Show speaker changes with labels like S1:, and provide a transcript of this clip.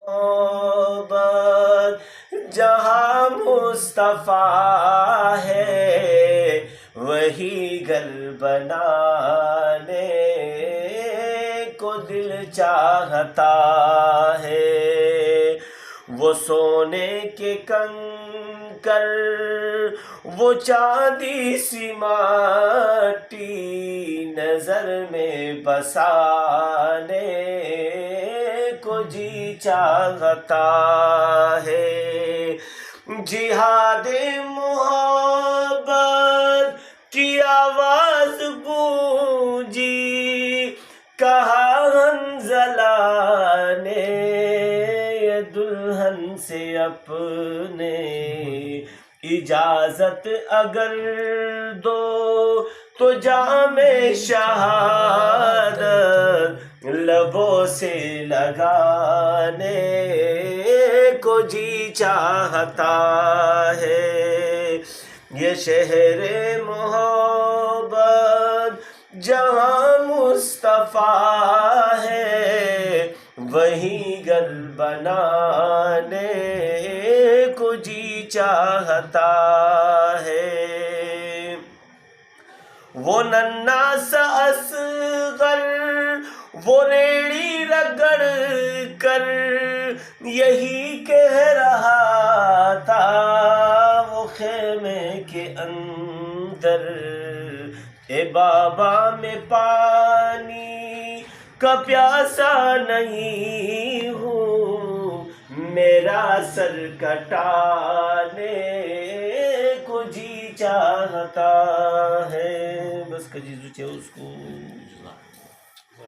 S1: محبت جہاں مصطفیٰ ہے وہی گھر بنانے کو دل چاہتا ہے۔ وہ سونے کے کنکر وہ چاندی سی مٹی نظر میں بسانے کو جی چاہتا ہے۔ جہاد محبت کی آواز گونجی کہا حنظلہ نے دلہن سے اپنے اجازت اگر دو تو جام شہادت لبوں سے لگانے کو جی چاہتا ہے۔ یہ شہر محبت جہاں مصطفیٰ ہے وہی گھر بنانے کو جی چاہتا ہے۔ وہ ننھا سا اصغر وہ ریڑھی رگڑ کر یہی کہہ رہا تھا وہ خیمے کے اندر، اے بابا میں پانی کا پیاسا نہیں ہوں میرا سر کٹانے کو جی چاہتا ہے۔ بس کجی زوچے اس کو